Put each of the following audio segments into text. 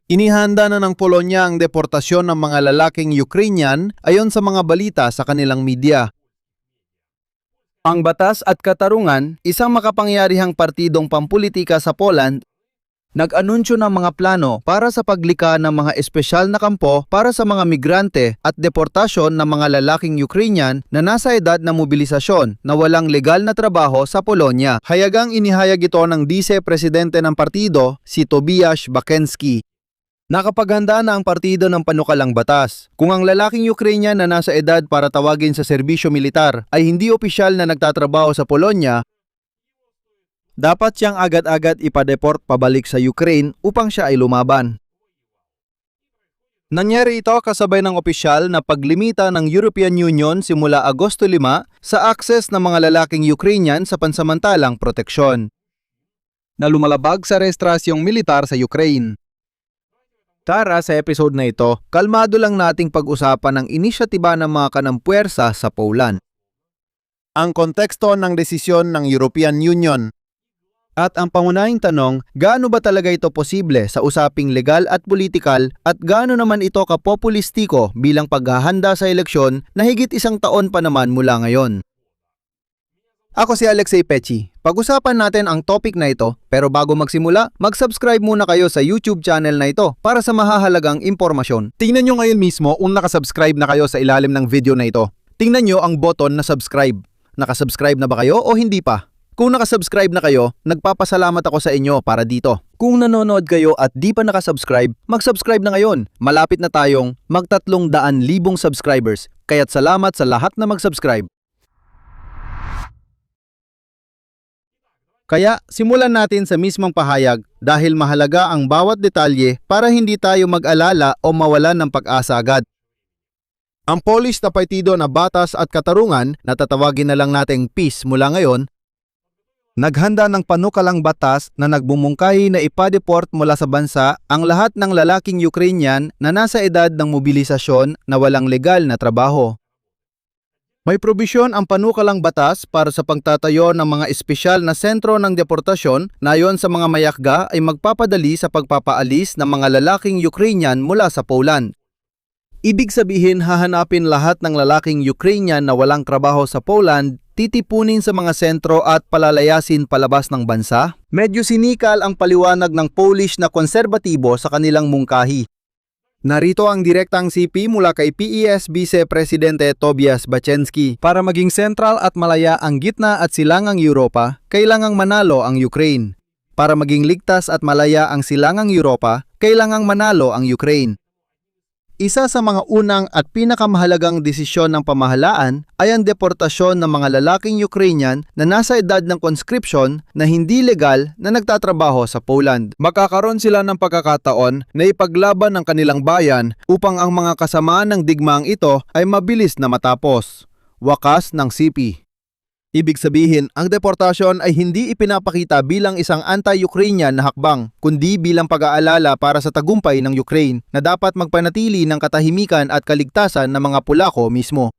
Inihanda na ng Polonya ang deportasyon ng mga lalaking Ukrainian ayon sa mga balita sa kanilang media. Ang Batas at Katarungan, isang makapangyarihang partidong pampulitika sa Poland, nag-anunsyo ng mga plano para sa paglikha ng mga espesyal na kampo para sa mga migrante at deportasyon ng mga lalaking Ukrainian na nasa edad na mobilisasyon na walang legal na trabaho sa Polonya. Hayagang inihayag ito ng Vice-Presidente ng partido, si Tobiasz Bakenski. Nakapaghanda na ang partido ng panukalang batas. Kung ang lalaking Ukrainian na nasa edad para tawagin sa serbisyo militar ay hindi opisyal na nagtatrabaho sa Polonya, dapat siyang agad-agad ipadeport pabalik sa Ukraine upang siya ay lumaban. Nangyari ito kasabay ng opisyal na paglimita ng European Union simula Agosto 5 sa akses ng mga lalaking Ukrainian sa pansamantalang proteksyon na lumalabag sa rehistrasyong militar sa Ukraine. Tara, sa episode na ito, kalmado lang nating pag-usapan ang inisyatiba ng mga kanampuwersa sa Poland, ang konteksto ng desisyon ng European Union, at ang pangunahing tanong, gaano ba talaga ito posible sa usaping legal at politikal at gaano naman ito kapopulistiko bilang paghahanda sa eleksyon na higit isang taon pa naman mula ngayon. Ako si Alexei Pechi. Pag-usapan natin ang topic na ito, pero bago magsimula, mag-subscribe muna kayo sa YouTube channel na ito para sa mahahalagang impormasyon. Tingnan nyo ngayon mismo kung nakasubscribe na kayo sa ilalim ng video na ito. Tingnan nyo ang button na subscribe. Nakasubscribe na ba kayo o hindi pa? Kung nakasubscribe na kayo, nagpapasalamat ako sa inyo para dito. Kung nanonood kayo at di pa nakasubscribe, mag-subscribe na ngayon. Malapit na tayong mag-300,000 subscribers. Kaya't salamat sa lahat na mag-subscribe. Kaya simulan natin sa mismong pahayag dahil mahalaga ang bawat detalye para hindi tayo mag-alala o mawalan ng pag-asa agad. Ang Polish na partido na Batas at Katarungan, na tatawagin na lang nating PiS mula ngayon, naghanda ng panukalang batas na nagbumungkahi na ipadeport mula sa bansa ang lahat ng lalaking Ukrainian na nasa edad ng mobilisasyon na walang legal na trabaho. May probisyon ang panukalang batas para sa pagtatayo ng mga espesyal na sentro ng deportasyon na ayon sa mga mayakga ay magpapadali sa pagpapaalis ng mga lalaking Ukrainian mula sa Poland. Ibig sabihin, hahanapin lahat ng lalaking Ukrainian na walang trabaho sa Poland, titipunin sa mga sentro at palalayasin palabas ng bansa? Medyo sinikal ang paliwanag ng Polish na konserbatibo sa kanilang mungkahi. Narito ang direktang CP mula kay PES Vice-Presidente Tobiasz Bakenski. Para maging sentral at malaya ang gitna at silangang Europa, kailangang manalo ang Ukraine. Para maging ligtas at malaya ang silangang Europa, kailangang manalo ang Ukraine. Isa sa mga unang at pinakamahalagang desisyon ng pamahalaan ay ang deportasyon ng mga lalaking Ukrainian na nasa edad ng conscription na hindi legal na nagtatrabaho sa Poland. Magkakaroon sila ng pagkakataon na ipaglaban ang kanilang bayan upang ang mga kasamaan ng digmaang ito ay mabilis na matapos. Wakas ng CP. Ibig sabihin, ang deportasyon ay hindi ipinapakita bilang isang anti-Ukrainian na hakbang, kundi bilang pag-aalala para sa tagumpay ng Ukraine na dapat magpanatili ng katahimikan at kaligtasan ng mga Polako mismo.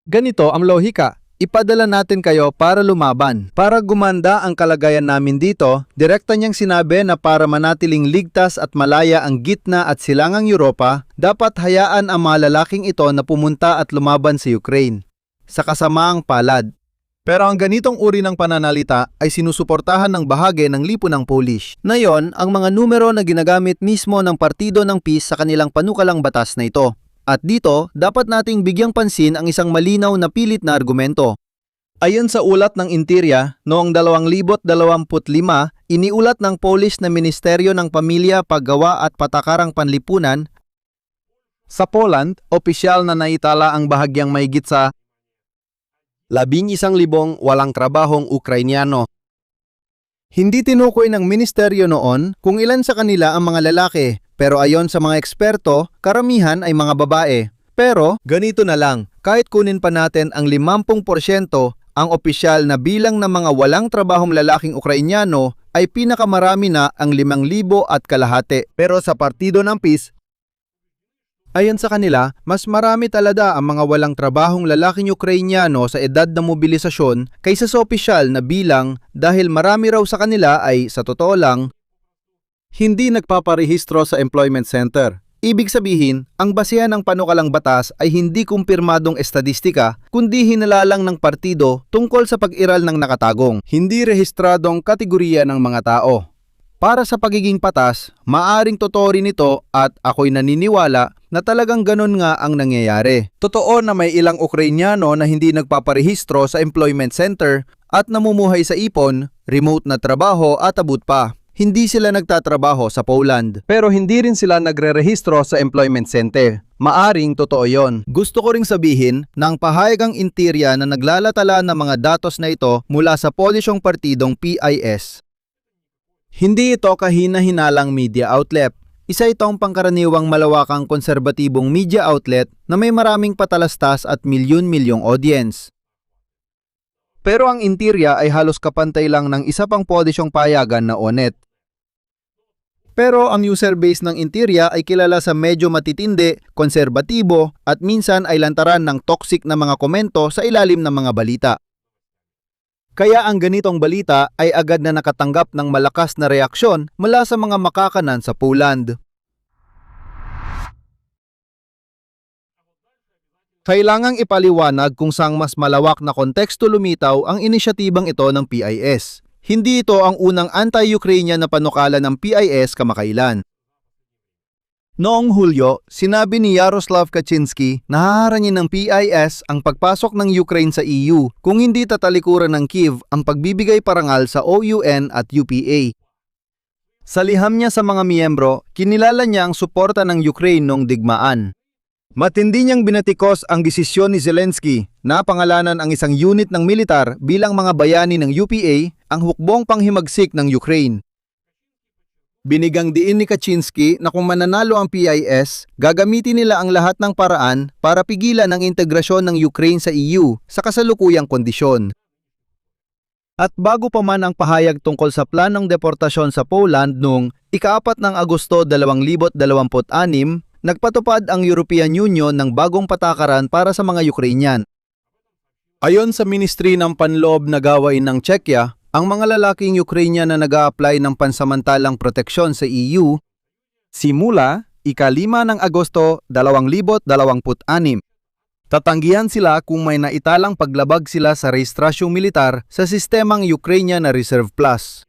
Ganito ang lohika. Ipadala natin kayo para lumaban. Para gumanda ang kalagayan namin dito, direkta niyang sinabi na para manatiling ligtas at malaya ang gitna at silangang Europa, dapat hayaan ang mga lalaking ito na pumunta at lumaban sa Ukraine. Sa kasamaang palad. Pero ang ganitong uri ng pananalita ay sinusuportahan ng bahagi ng lipunang Polish. Ngayon, ang mga numero na ginagamit mismo ng partido ng PiS sa kanilang panukalang batas na ito. At dito, dapat nating bigyang pansin ang isang malinaw na pilit na argumento. Ayon sa ulat ng Interior, noong 2025, iniulat ng Polish na Ministeryo ng Pamilya, Paggawa at Patakarang Panlipunan, sa Poland, opisyal na naitala ang bahagyang mahigit sa 11,000 walang trabahong Ukrainiano. Hindi tinukoy ng ministeryo noon kung ilan sa kanila ang mga lalaki, pero ayon sa mga eksperto, karamihan ay mga babae. Pero ganito na lang, kahit kunin pa natin ang 50%, ang opisyal na bilang ng mga walang trabahong lalaking Ukrainiano ay pinakamarami na ang 5,000 at kalahati. Pero sa partido ng PiS, ayon sa kanila, mas marami talaga ang mga walang trabahong lalaking Ukrainiano sa edad na mobilisasyon kaysa sa opisyal na bilang dahil marami raw sa kanila ay, sa totoo lang, Hindi nagpaparehistro sa employment center. Ibig sabihin, ang basehan ng panukalang batas ay hindi kumpirmadong estadistika kundi hinalalang ng partido tungkol sa pag-iral ng nakatagong, hindi rehistradong kategorya ng mga tao. Para sa pagiging patas, maaring totoo rin ito at ako'y naniniwala na talagang ganun nga ang nangyayari. Totoo na may ilang Ukrainyano na hindi nagpaparehistro sa employment center at namumuhay sa ipon, remote na trabaho at abot pa. Hindi sila nagtatrabaho sa Poland. Pero hindi rin sila nagre-rehistro sa employment center. Maaring totoo yon. Gusto ko ring sabihin na ang pahayagang interior na naglalatala ng mga datos na ito mula sa Polisyong Partidong PIS. Hindi ito kahina-hinalang media outlet. Isa itong pangkaraniwang malawakang konserbatibong media outlet na may maraming patalastas at milyon-milyong audience. Pero ang interior ay halos kapantay lang ng isa pang polisyong payagan na Onet. Pero ang user base ng Interior ay kilala sa medyo matitindi, konserbatibo at minsan ay lantaran ng toxic na mga komento sa ilalim ng mga balita. Kaya ang ganitong balita ay agad na nakatanggap ng malakas na reaksyon mula sa mga makakanan sa Poland. Kailangang ipaliwanag kung saang mas malawak na konteksto lumitaw ang inisyatibang ito ng PIS. Hindi ito ang unang anti-Ukrainian na panukala ng PIS kamakailan. Noong Hulyo, sinabi ni Yaroslav Kaczynski na haharangin ng PIS ang pagpasok ng Ukraine sa EU kung hindi tatalikuran ng Kyiv ang pagbibigay parangal sa OUN at UPA. Sa liham niya sa mga miyembro, kinilala niya ang suporta ng Ukraine noong digmaan. Matindi niyang binatikos ang desisyon ni Zelensky na pangalanan ang isang unit ng militar bilang mga bayani ng UPA ang hukbong panghimagsik ng Ukraine. Binigang diin ni Kaczynski na kung mananalo ang PIS, gagamitin nila ang lahat ng paraan para pigilan ang integrasyon ng Ukraine sa EU sa kasalukuyang kondisyon. At bago pa man ang pahayag tungkol sa planong deportasyon sa Poland noong ika-4 ng Agosto 2026, nagpatupad ang European Union ng bagong patakaran para sa mga Ukrainian. Ayon sa Ministry ng Panloob na Gawain ng Czechia, ang mga lalaking Ukrainian na nag-a-apply ng pansamantalang proteksyon sa EU simula ika-5 ng Agosto 2026. Tatanggihan sila kung may naitalang paglabag sila sa rehistrasyong militar sa sistemang Ukrainian na Reserve Plus.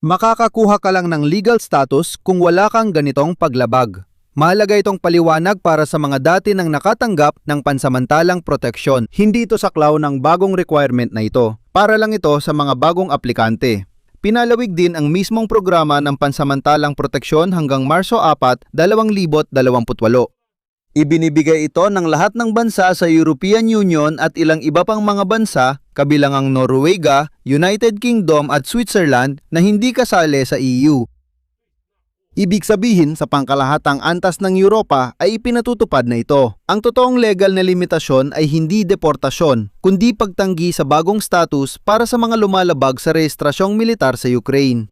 Makakakuha ka lang ng legal status kung wala kang ganitong paglabag. Mahalaga itong paliwanag para sa mga dati nang nakatanggap ng pansamantalang proteksyon. Hindi ito saklaw ng bagong requirement na ito. Para lang ito sa mga bagong aplikante. Pinalawig din ang mismong programa ng pansamantalang proteksyon hanggang Marso 4, 2028. Ibinibigay ito ng lahat ng bansa sa European Union at ilang iba pang mga bansa, kabilang ang Norwega, United Kingdom at Switzerland na hindi kasali sa EU. Ibig sabihin sa pangkalahatang antas ng Europa ay ipinatutupad na ito. Ang totoong legal na limitasyon ay hindi deportasyon, kundi pagtanggi sa bagong status para sa mga lumalabag sa rehistrasyong militar sa Ukraine.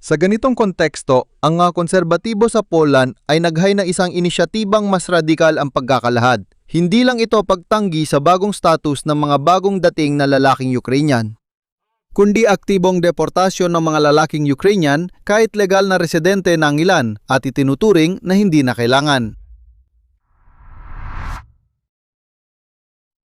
Sa ganitong konteksto, ang mga konserbatibo sa Poland ay naghay na isang inisyatibang mas radikal ang pagkakalahad. Hindi lang ito pagtanggi sa bagong status ng mga bagong dating na lalaking Ukrainian, kundi aktibong deportasyon ng mga lalaking Ukrainian kahit legal na residente ng ilan at itinuturing na hindi na kailangan.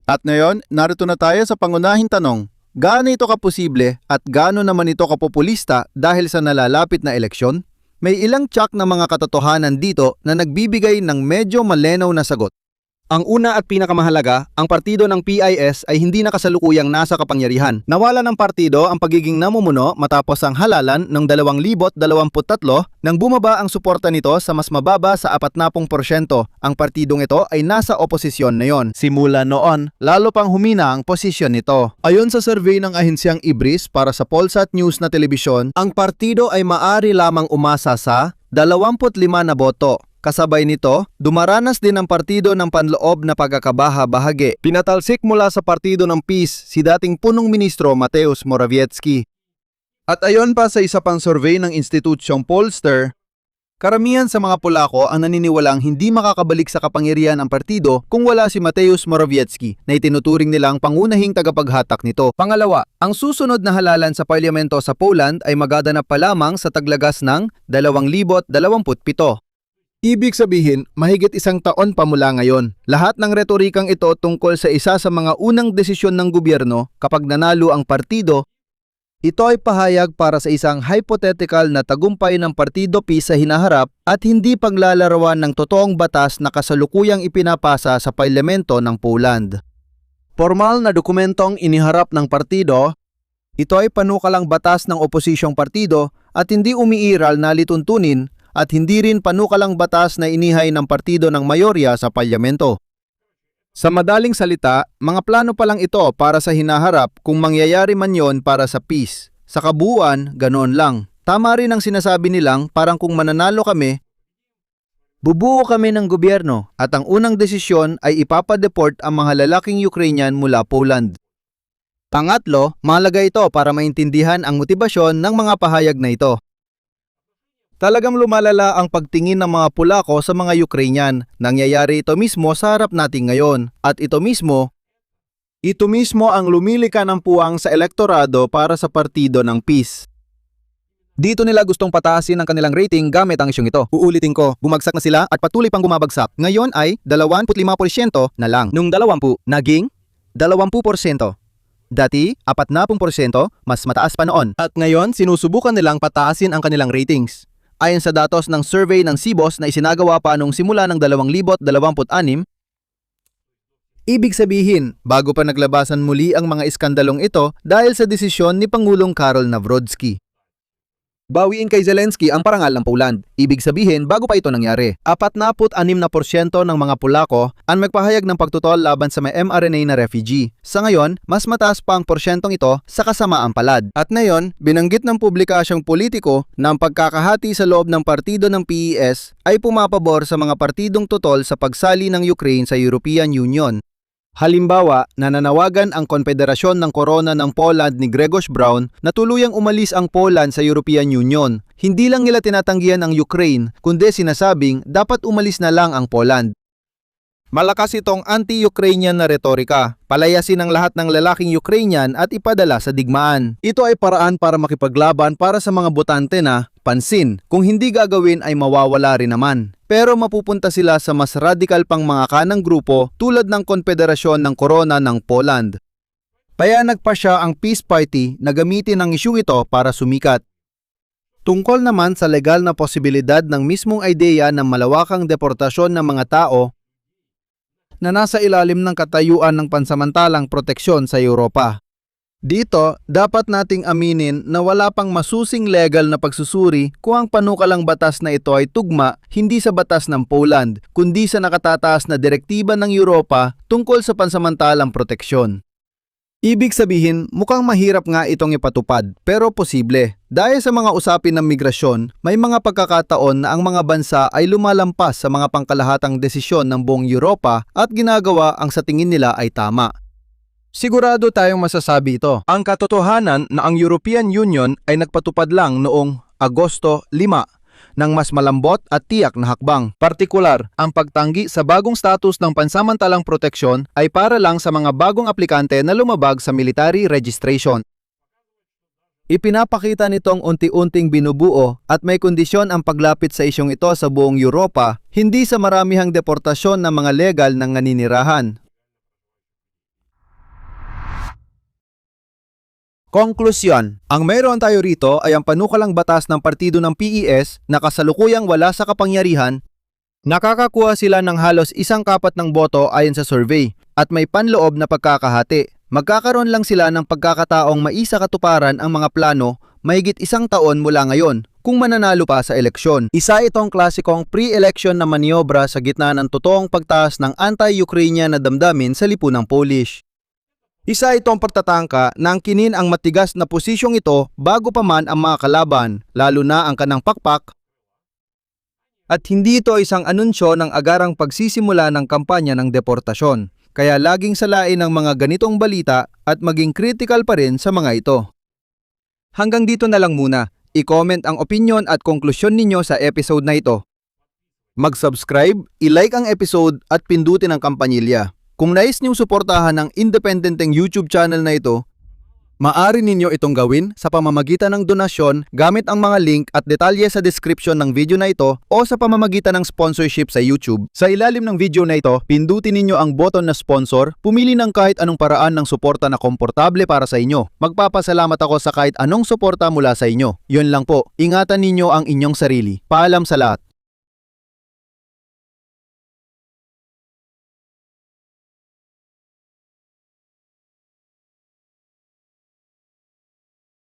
At ngayon, narito na tayo sa pangunahing tanong. Gaano ito kaposible at gaano naman ito kapopulista dahil sa nalalapit na eleksyon? May ilang tiyak na mga katotohanan dito na nagbibigay ng medyo malinaw na sagot. Ang una at pinakamahalaga, ang partido ng PIS ay hindi na kasalukuyang nasa kapangyarihan. Nawala ng partido ang pagiging namumuno matapos ang halalan noong 2023 nang bumaba ang suporta nito sa mas mababa sa 40%. Ang partidong ito ay nasa oposisyon na yon. Simula noon, lalo pang humina ang posisyon nito. Ayon sa survey ng ahensyang Ibris para sa Polsat News na telebisyon, ang partido ay maari lamang umasa sa 25 na boto. Kasabay nito, dumaranas din ang partido ng panloob na pagkakabaha-bahagi. Pinatalsik mula sa partido ng PiS si dating punong ministro Mateusz Morawiecki. At ayon pa sa isa pang survey ng institusyong Pollster, Karamihan sa mga Polako ang naniniwalang hindi makakabalik sa kapangyarihan ang partido kung wala si Mateusz Morawiecki na itinuturing nilang pangunahing tagapaghatak nito. Pangalawa, ang susunod na halalan sa parlamento sa Poland ay magaganap pa lamang sa taglagas ng 2027. Ibig sabihin, mahigit isang taon pa mula ngayon. Lahat ng retorikang ito tungkol sa isa sa mga unang desisyon ng gobyerno kapag nanalo ang partido. Ito ay pahayag para sa isang hypothetical na tagumpay ng Partido PiS sa hinaharap at hindi paglalarawan ng totoong batas na kasalukuyang ipinapasa sa parlamento ng Poland. Formal na dokumentong iniharap ng partido, ito ay panukalang batas ng opozisyong partido at hindi umiiral na lituntunin at hindi rin panukalang batas na inihay ng partido ng mayorya sa parlamento. Sa madaling salita, mga plano pa lang ito para sa hinaharap kung mangyayari man yon para sa PiS. Sa kabuuan, ganoon lang. Tama rin ang sinasabi nilang parang kung mananalo kami, bubuo kami ng gobyerno at ang unang desisyon ay ipapadeport ang mga lalaking Ukrainian mula Poland. Pangatlo, mahalaga ito para maintindihan ang motibasyon ng mga pahayag na ito. Talagang lumalala ang pagtingin ng mga Polako sa mga Ukrainian. Nangyayari ito mismo sa harap natin ngayon. At ito mismo ang lumilika ng puwang sa elektorado para sa partido ng PiS. Dito nila gustong pataasin ang kanilang rating gamit ang isyong ito. Uulitin ko, bumagsak na sila at patuloy pang bumabagsak. Ngayon ay 25% na lang. Nung 20, naging 20%. Dati, 40%, mas mataas pa noon. At ngayon, sinusubukan nilang pataasin ang kanilang ratings. Ayon sa datos ng survey ng CBOS na isinagawa pa noong simula ng 2026, ibig sabihin, bago pa naglabasan muli ang mga iskandalong ito dahil sa desisyon ni Pangulong Karol Nawrodzki. Bawiin kay Zelensky ang parangal ng Poland. Ibig sabihin, bago pa ito nangyari. 46% ng mga Polako ang magpahayag ng pagtutol laban sa may mRNA na refugee. Sa ngayon, mas mataas pa ang porsyentong ito sa kasamaang palad. At ngayon, binanggit ng publikasyong politiko na ang pagkakahati sa loob ng partido ng PES ay pumapabor sa mga partidong tutol sa pagsali ng Ukraine sa European Union. Halimbawa, nananawagan ang Konfederasyon ng Korona ng Poland ni Grzegorz Braun na tuluyang umalis ang Poland sa European Union. Hindi lang nila tinatanggihan ang Ukraine, kundi sinasabing dapat umalis na lang ang Poland. Malakas itong anti-Ukrainian na retorika. Palayasin ang lahat ng lalaking Ukrainian at ipadala sa digmaan. Ito ay paraan para makipaglaban para sa mga botante na, pansin, kung hindi gagawin ay mawawala rin naman. Pero mapupunta sila sa mas radikal pang mga kanang grupo tulad ng Konfederasyon ng Korona ng Poland. Payanag pa siya ang Peace Party na gamitin ang isyung ito para sumikat. Tungkol naman sa legal na posibilidad ng mismong ideya ng malawakang deportasyon ng mga tao na nasa ilalim ng katayuan ng pansamantalang proteksyon sa Europa. Dito, dapat nating aminin na wala pang masusing legal na pagsusuri kung ang panukalang batas na ito ay tugma hindi sa batas ng Poland, kundi sa nakatataas na direktiba ng Europa tungkol sa pansamantalang proteksyon. Ibig sabihin, mukhang mahirap nga itong ipatupad, pero posible. Dahil sa mga usapin ng migrasyon, may mga pagkakataon na ang mga bansa ay lumalampas sa mga pangkalahatang desisyon ng buong Europa at ginagawa ang sa tingin nila ay tama. Sigurado tayong masasabi ito. Ang katotohanan na ang European Union ay nagpatupad lang noong Agosto 5 ng mas malambot at tiyak na hakbang. Partikular, ang pagtanggi sa bagong status ng pansamantalang proteksyon ay para lang sa mga bagong aplikante na lumabag sa military registration. Ipinapakita nitong unti-unting binubuo at may kondisyon ang paglapit sa isyong ito sa buong Europa, hindi sa maramihang deportasyon ng mga legal ng naninirahan. Konklusyon, ang mayroon tayo rito ay ang panukalang batas ng partido ng PES na kasalukuyang wala sa kapangyarihan. Nakakakuha sila ng halos 1/4 ng boto ayon sa survey at may panloob na pagkakahati. Magkakaroon lang sila ng pagkakataong maisakatuparan ang mga plano mahigit 1 taon mula ngayon kung mananalo pa sa eleksyon. Isa itong klasikong pre-election na maniobra sa gitna ng totoong pagtaas ng anti-Ukrainian na damdamin sa lipunang Polish. Isa itong pagtatangka na angkinin ang matigas na posisyong ito bago pa man ang mga kalaban, lalo na ang kanang pakpak. At hindi ito isang anunsyo ng agarang pagsisimula ng kampanya ng deportasyon, kaya laging salain ng mga ganitong balita at maging critical pa rin sa mga ito. Hanggang dito na lang muna. I-comment ang opinion at konklusyon ninyo sa episode na ito. Mag-subscribe, i-like ang episode at pindutin ang kampanilya. Kung nais niyong suportahan ang independenteng YouTube channel na ito, maaari ninyo itong gawin sa pamamagitan ng donasyon gamit ang mga link at detalye sa description ng video na ito o sa pamamagitan ng sponsorship sa YouTube. Sa ilalim ng video na ito, pindutin ninyo ang button na sponsor, pumili ng kahit anong paraan ng suporta na komportable para sa inyo. Magpapasalamat ako sa kahit anong suporta mula sa inyo. Yun lang po, ingatan ninyo ang inyong sarili. Paalam sa lahat.